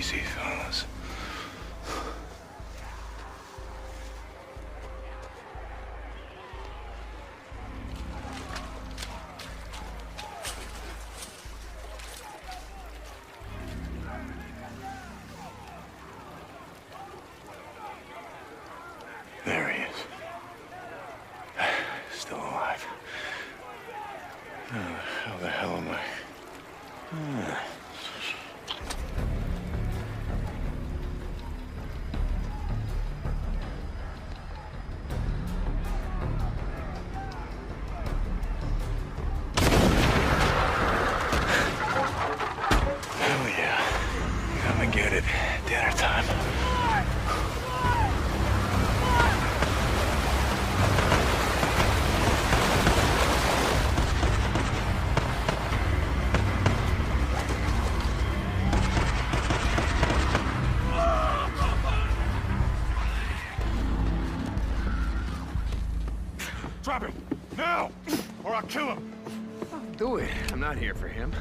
Easy, fellas. There he is. Still alive. How the hell am I? Hell yeah. Come and get it. Dinner time. Drop him! Now! Or I'll kill him! Don't do it. I'm not here for him.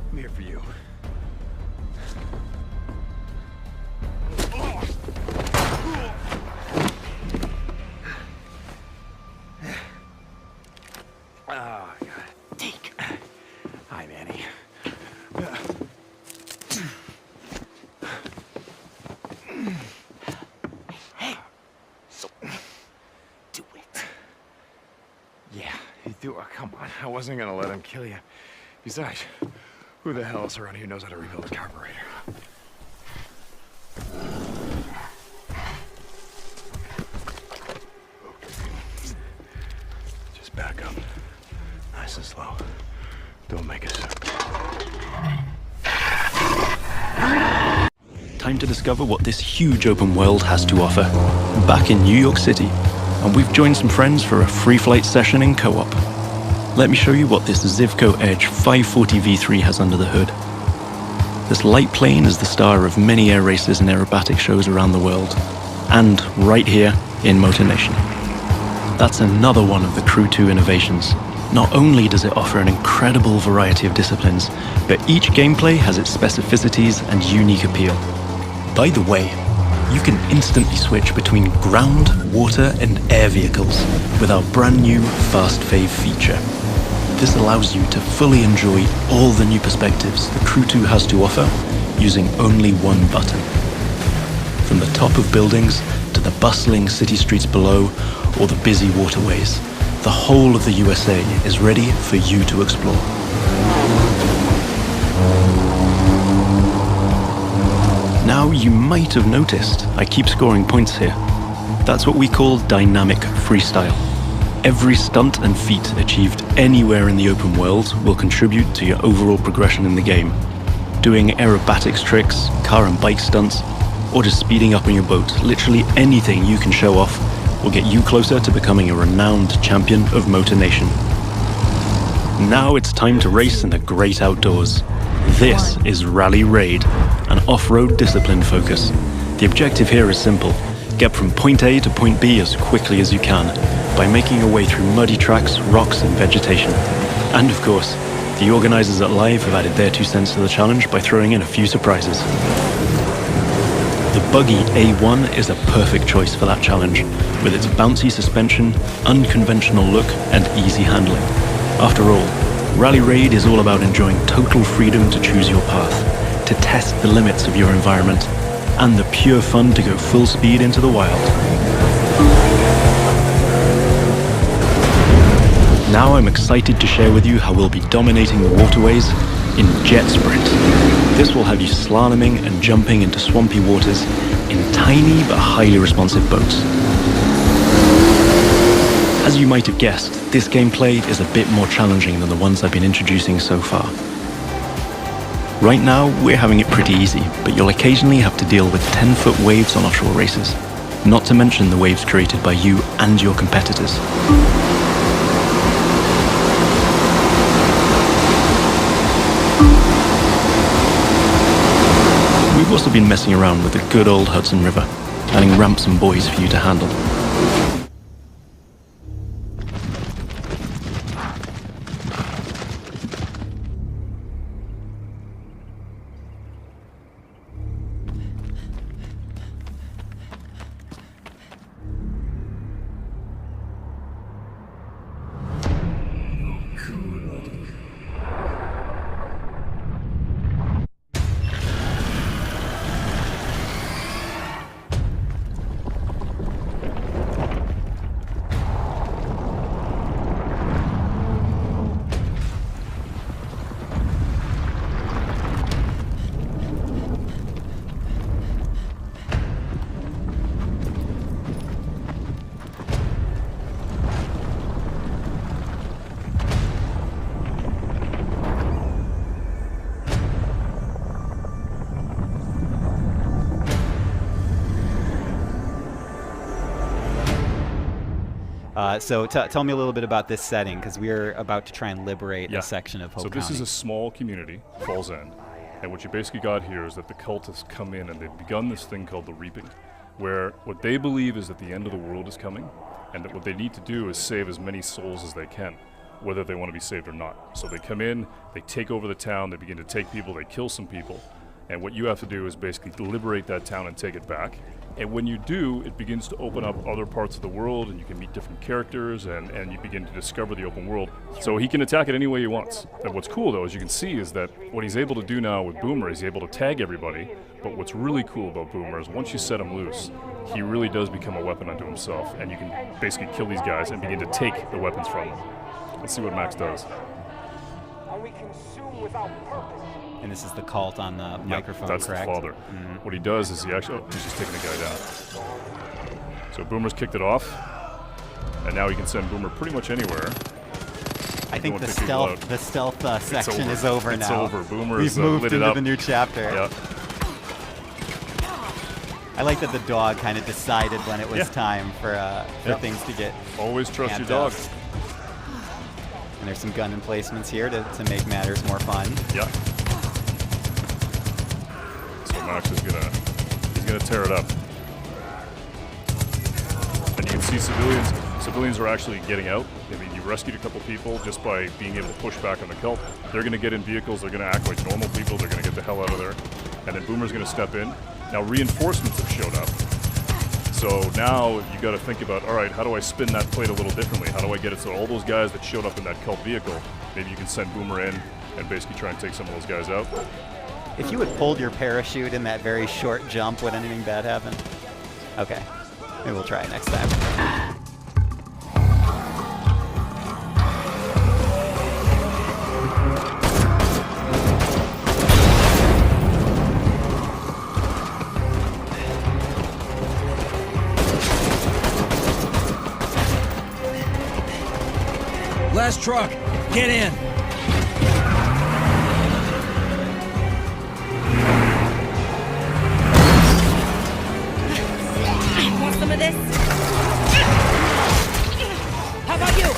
I'm here for you. Oh, God. Deke. Hi, Manny. Hey. So, do it. Yeah, you do. Oh, come on. I wasn't gonna let him kill you. Besides, who the hell else around here knows how to rebuild a carburetor? Just back up. Nice and slow. Don't make a sound. Time to discover what this huge open world has to offer. Back in New York City, and we've joined some friends for a free flight session in co-op. Let me show you what this Zivco Edge 540 V3 has under the hood. This light plane is the star of many air races and aerobatic shows around the world, and right here in Motor Nation. That's another one of the Crew 2 innovations. Not only does it offer an incredible variety of disciplines, but each gameplay has its specificities and unique appeal. By the way, you can instantly switch between ground, water, and air vehicles with our brand new Fast Fave feature. This allows you to fully enjoy all the new perspectives the Crew 2 has to offer using only one button. From the top of buildings to the bustling city streets below or the busy waterways, the whole of the USA is ready for you to explore. Now, you might have noticed I keep scoring points here. That's what we call dynamic freestyle. Every stunt and feat achieved anywhere in the open world will contribute to your overall progression in the game. Doing aerobatics tricks, car and bike stunts, or just speeding up on your boat, literally anything you can show off will get you closer to becoming a renowned champion of Motor Nation. Now it's time to race in the great outdoors. This is Rally Raid, an off-road discipline focus. The objective here is simple. Get from point A to point B as quickly as you can by making your way through muddy tracks, rocks and vegetation. And of course, the organizers at Live have added their 2 cents to the challenge by throwing in a few surprises. The buggy A1 is a perfect choice for that challenge, with its bouncy suspension, unconventional look and easy handling. After all, Rally Raid is all about enjoying total freedom to choose your path, to test the limits of your environment, and the pure fun to go full speed into the wild. Now I'm excited to share with you how we'll be dominating the waterways in Jet Sprint. This will have you slaloming and jumping into swampy waters in tiny but highly responsive boats. As you might have guessed, this gameplay is a bit more challenging than the ones I've been introducing so far. Right now, we're having it pretty easy, but you'll occasionally have to deal with 10-foot waves on offshore races, not to mention the waves created by you and your competitors. We've also been messing around with the good old Hudson River, adding ramps and buoys for you to handle. So tell me a little bit about this setting, because we're about to try and liberate a section of Hope So this County. is a small community, Falls End, and what you basically got here is that the cultists come in and they've begun this thing called the Reaping, where what they believe is that the end of the world is coming, and that what they need to do is save as many souls as they can, whether they want to be saved or not. So they come in, they take over the town, they begin to take people, they kill some people, and what you have to do is basically liberate that town and take it back. And when you do, it begins to open up other parts of the world, and you can meet different characters, and you begin to discover the open world. So he can attack it any way he wants. And what's cool, though, as you can see, is that what he's able to do now with Boomer is he's able to tag everybody. But what's really cool about Boomer is once you set him loose, he really does become a weapon unto himself, and you can basically kill these guys and begin to take the weapons from them. Let's see what Max does. And we consume without purpose. And this is the cult on the microphone, That's correct? the father. What he does is he actually, he's just taking the guy down. So Boomer's kicked it off, and now he can send Boomer pretty much anywhere. I think the Don't take stealth people section over. is over It's now. over. Boomer We've has moved lit it into up. the new chapter. Yeah. I like that the dog kind of decided when it was time for things to get Always trust your amped dog. up. And there's some gun emplacements here to make matters more fun. Yeah. So Max is he's gonna tear it up. And you can see civilians are actually getting out. I mean, you rescued a couple people just by being able to push back on the cult. They're gonna get in vehicles, they're gonna act like normal people, they're gonna get the hell out of there. And then Boomer's gonna step in. Now reinforcements have showed up. So now you gotta think about, all right, how do I spin that plate a little differently? How do I get it so all those guys that showed up in that cult vehicle, maybe you can send Boomer in and basically try and take some of those guys out. If you had pulled your parachute in that very short jump, would anything bad happen? Okay. Maybe we'll try it next time. Last truck, get in. Want some of this? How about you?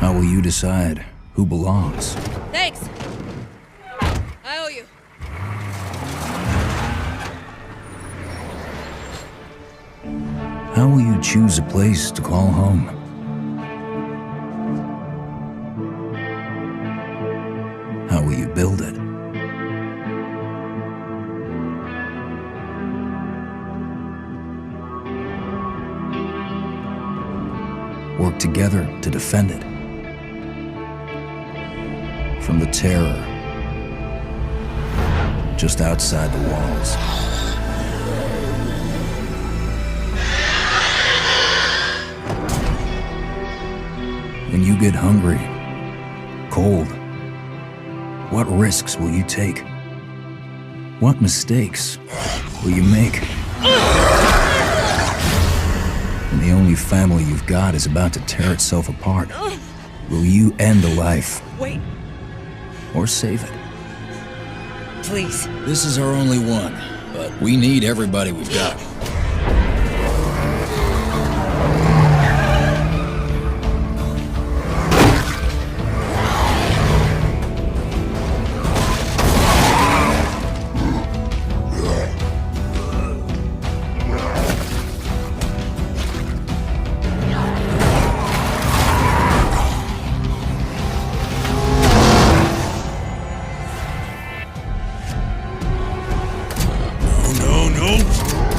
How will you decide who belongs? Thanks. I owe you. How will you choose a place to call home? How will you build it? Work together to defend it. From the terror just outside the walls. When you get hungry, cold, what risks will you take? What mistakes will you make? When the only family you've got is about to tear itself apart, will you end a life? Wait, Or save it? please. This is our only one, but we need everybody we've got.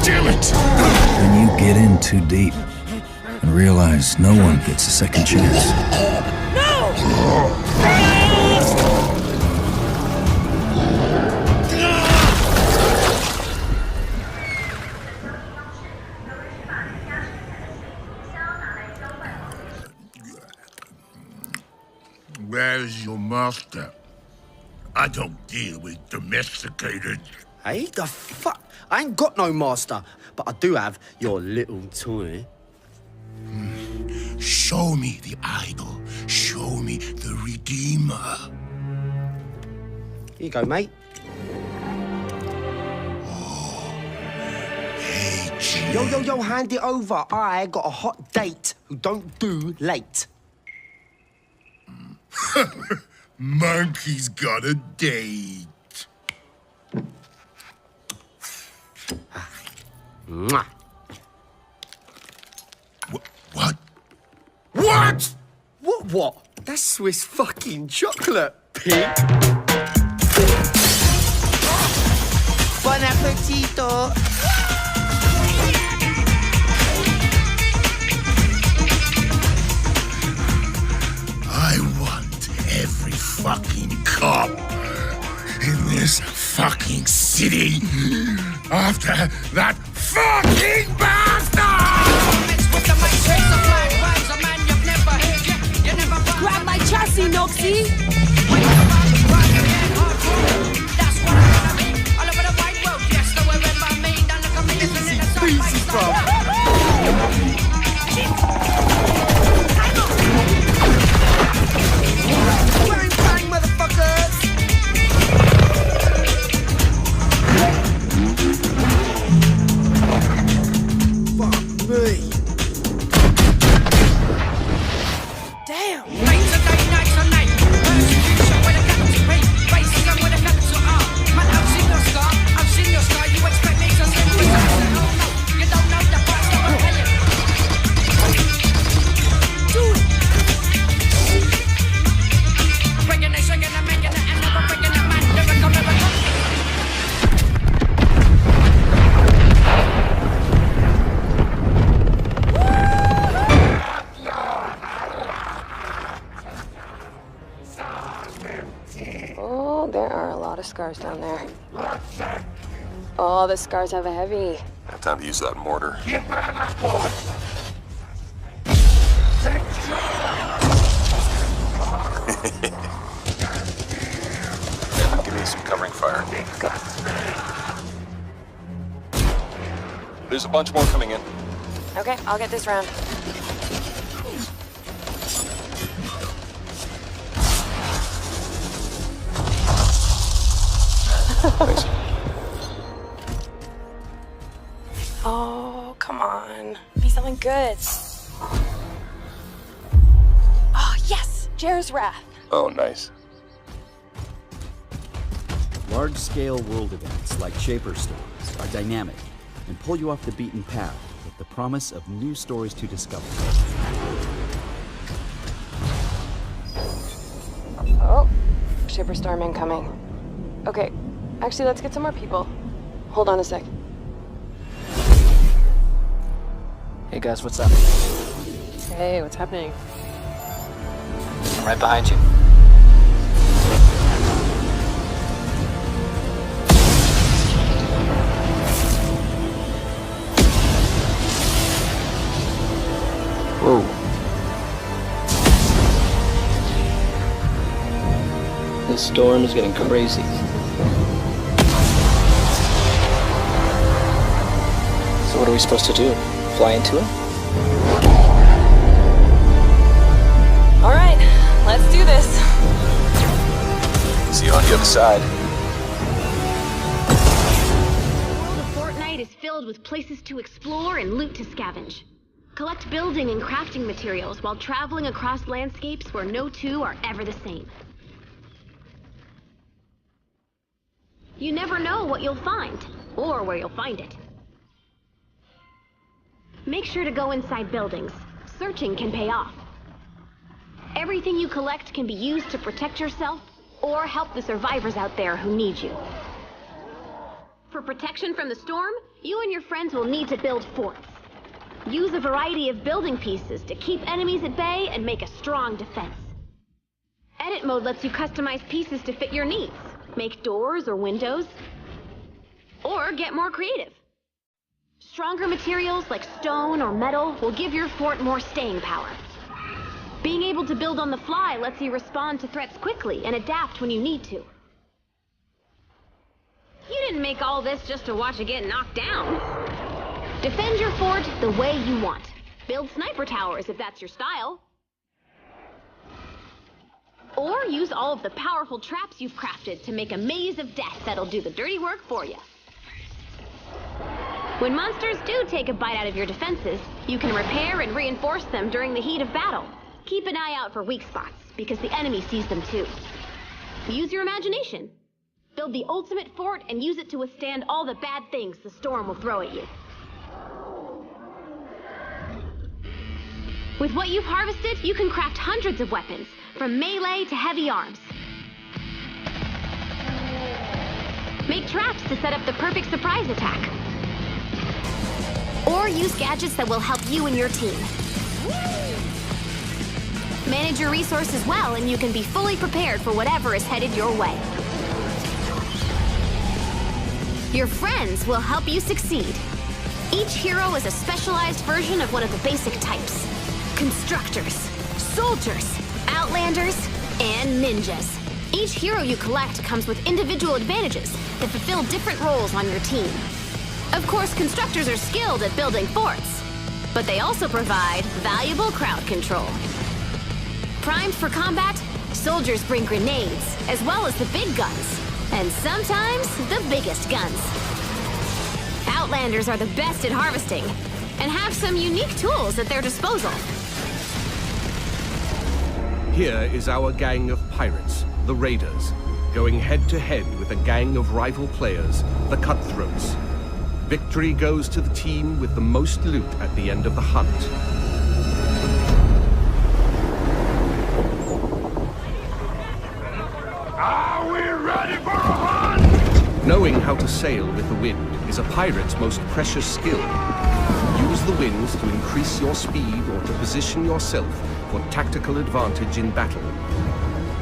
When you get in too deep and realize no one gets a second chance. Where's your master? I don't deal with domesticated. Hey, the fuck? I ain't got no master, but I do have your little toy. Show me the idol. Show me the Redeemer. Here you go, mate. Yo, hand it over. I got a hot date who don't do late. Monkey's got a date. Mwah. What? What? What? That's Swiss fucking chocolate, pig. Bon appetito. I want every fucking cop in this fucking city after that fucking bastard! Grab my chassis, Noxie! Easy, bro. Bang, bang, motherfuckers! Fuck me. Damn! Oh, there are a lot of scars down there. Oh, the scars have a heavy. Have time to use that mortar. Give me some covering fire. There's a bunch more coming in. Okay, I'll get this round. Thanks. Oh, come on. Be something good. Oh, yes! Jer's Wrath. Oh, nice. Large-scale world events like Shaper Stories are dynamic and pull you off the beaten path with the promise of new stories to discover. Oh, Shaper Storm incoming. Okay, actually, let's get some more people. Hold on a sec. Hey guys, what's up? Hey, what's happening? I'm right behind you. Whoa. This storm is getting crazy. So what are we supposed to do? Fly into him? All right, let's do this. See you on the other side. The world of Fortnite is filled with places to explore and loot to scavenge. Collect building and crafting materials while traveling across landscapes where no two are ever the same. You never know what you'll find, or where you'll find it. Make sure to go inside buildings. Searching can pay off. Everything you collect can be used to protect yourself, or help the survivors out there who need you. For protection from the storm, you and your friends will need to build forts. Use a variety of building pieces to keep enemies at bay and make a strong defense. Edit mode lets you customize pieces to fit your needs. Make doors or windows, or get more creative. Stronger materials like stone or metal will give your fort more staying power. Being able to build on the fly lets you respond to threats quickly and adapt when you need to. You didn't make all this just to watch it get knocked down. Defend your fort the way you want. Build sniper towers if that's your style. Or use all of the powerful traps you've crafted to make a maze of death that'll do the dirty work for you. When monsters do take a bite out of your defenses, you can repair and reinforce them during the heat of battle. Keep an eye out for weak spots, because the enemy sees them too. Use your imagination. Build the ultimate fort and use it to withstand all the bad things the storm will throw at you. With what you've harvested, you can craft hundreds of weapons, from melee to heavy arms. Make traps to set up the perfect surprise attack. Or use gadgets that will help you and your team. Manage your resources well, and you can be fully prepared for whatever is headed your way. Your friends will help you succeed. Each hero is a specialized version of one of the basic types. Constructors, soldiers, outlanders, and ninjas. Each hero you collect comes with individual advantages that fulfill different roles on your team. Of course, constructors are skilled at building forts, but they also provide valuable crowd control. Primed for combat, soldiers bring grenades, as well as the big guns, and sometimes the biggest guns. Outlanders are the best at harvesting, and have some unique tools at their disposal. Here is our gang of pirates, the Raiders, going head-to-head with a gang of rival players, the Cutthroats. Victory goes to the team with the most loot at the end of the hunt. Are we ready for a hunt? Knowing how to sail with the wind is a pirate's most precious skill. Use the winds to increase your speed or to position yourself for tactical advantage in battle.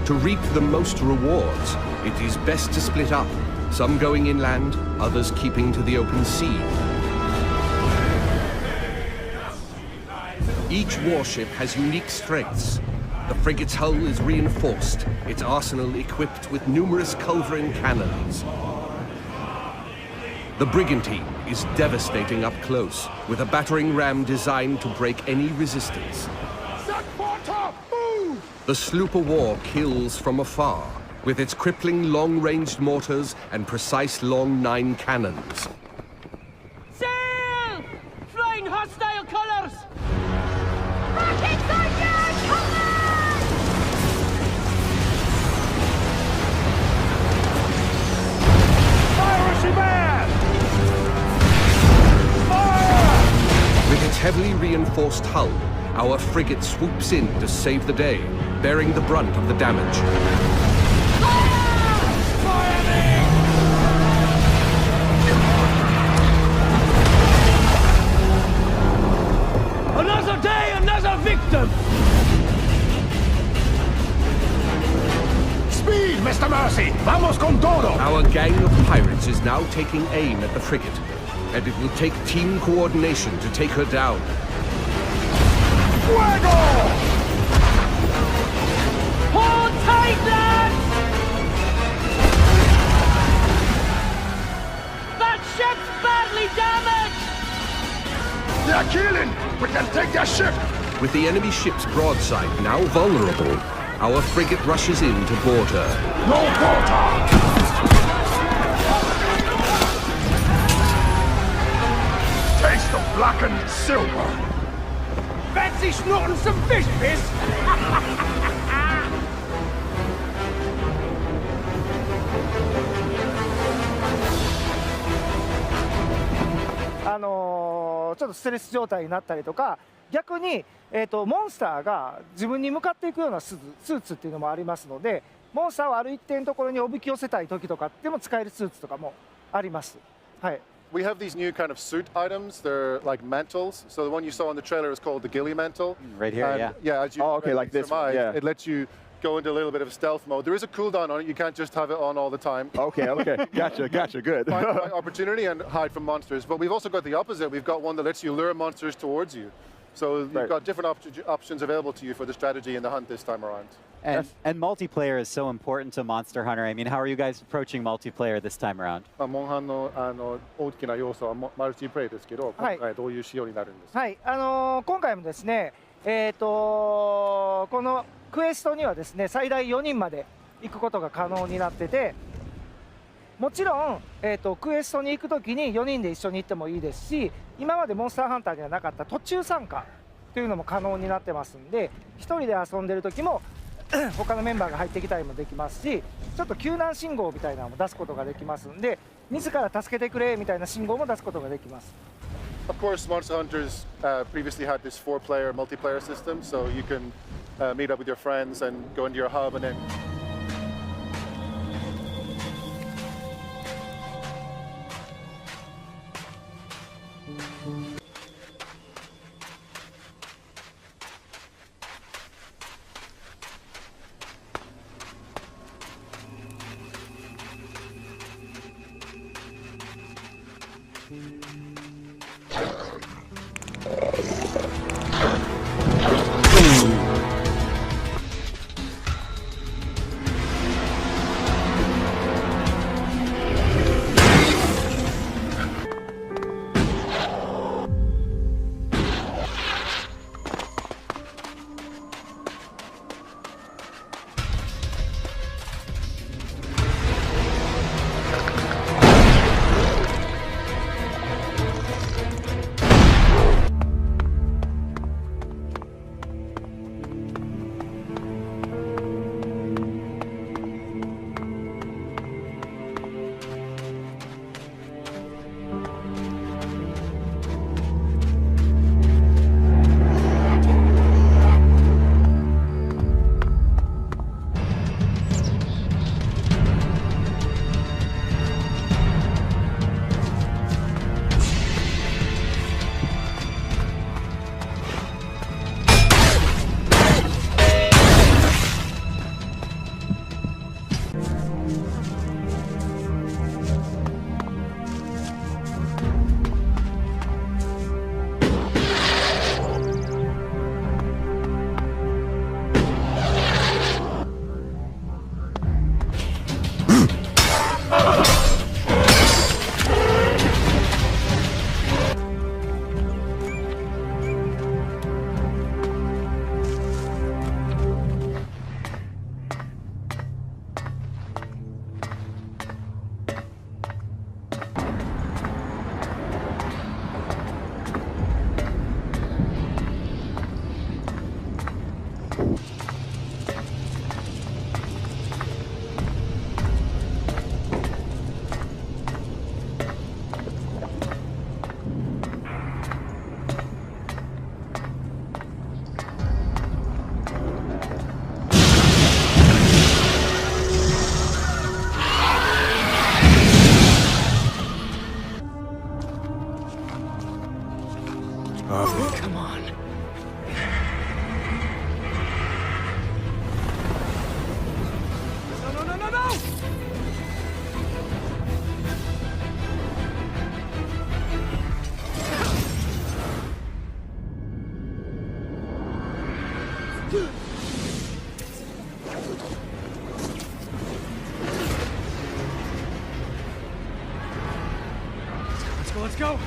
To reap the most rewards, it is best to split up, some going inland, others keeping to the open sea. Each warship has unique strengths. The frigate's hull is reinforced, its arsenal equipped with numerous culverin cannons. The brigantine is devastating up close, with a battering ram designed to break any resistance. The sloop of war kills from afar, with its crippling long-ranged mortars and precise long 9 cannons. Sail! Flying hostile colors! Rockets are down! Come on! Piracy man! Fire! With its heavily reinforced hull, our frigate swoops in to save the day, bearing the brunt of the damage. Another day, another victim! Speed, Mr. Mercy! Vamos con todo! Our gang of pirates is now taking aim at the frigate, and it will take team coordination to take her down. Fuego! Hold tight, lads! That ship's badly damaged! They're killing! We can take their ship! With the enemy ship's broadside now vulnerable, our frigate rushes in to board her. No quarter! Taste the blackened silver! Fancy snorting some fish piss? ちょっとステレス状態になったりとか、逆に、モンスターが自分に向かっていくようなスーツっていうのもありますので、モンスターをある一定のところにおびき寄せたい時とかでも使えるスーツとかもあります。はい。We have these new kind of suit items. They're like mantles. So the one you saw in the trailer is called the ghillie mantle. Right here, and, yeah. Yeah, as you like this one, yeah. It lets you go into a little bit of stealth mode. There is a cooldown on it. You can't just have it on all the time. Okay. Gotcha, good. Find the right opportunity and hide from monsters. But we've also got the opposite. We've got one that lets you lure monsters towards you. So you've got different options available to you for the strategy and the hunt this time around. And multiplayer is so important to Monster Hunter. I mean, how are you guys approaching multiplayer this time around? モンハンの大きな要素はマルチプレイですけど、今回どういう仕様になるんですか？はい、今回もですね、このクエストにはですね、最大4人まで行くことが可能になってて、もちろん、クエストに行くときに4人で一緒に行ってもいいですし、今までモンスターハンターにはなかった途中参加というのも可能になってますんで、1人で遊んでる時も他のメンバーが入ってきたりもできますし、ちょっと救難信号みたいなのも出すことができますんで、自ら助けてくれみたいな信号も出すことができます。Of course, Monster Hunters previously had this 4-player multiplayer system, so you can meet up with your friends and go into your hub and then. Come on. No! Let's go!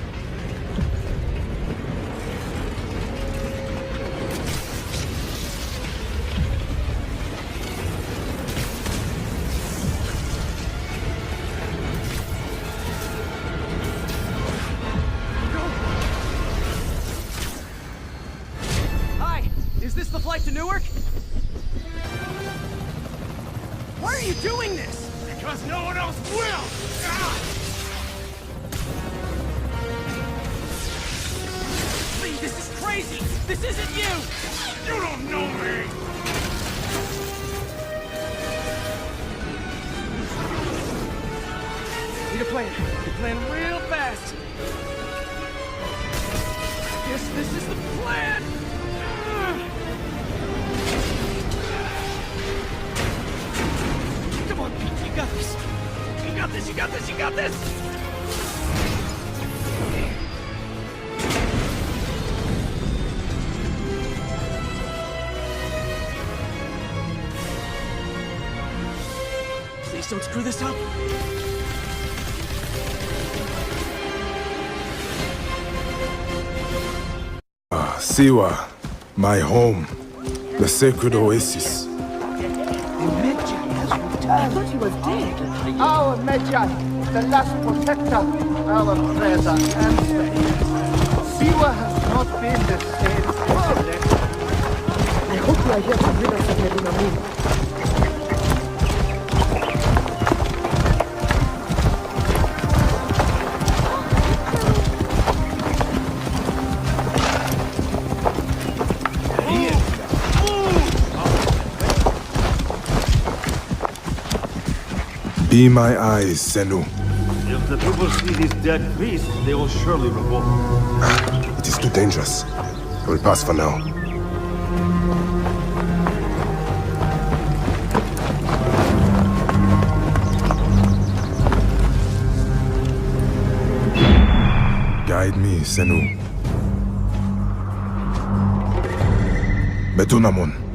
Is this the flight to Newark? Why are you doing this? Because no one else will! Lee, this is crazy! This isn't you! You don't know me! Need a plan. Plan real fast. Guess this is the plan! Come on, Pete, you got this! You got this, you got this, you got this! Please don't screw this up! Siwa, my home, the sacred oasis. I thought you was dead. Oh, Medjay, the last protector, our treasure and Siwa has not been the same since. I hope you are here to rid us of Medina Moon. Be my eyes, Senu. If the people see these dead priests, they will surely revolt. It is too dangerous. I will pass for now. Guide me, Senu. Betunamon.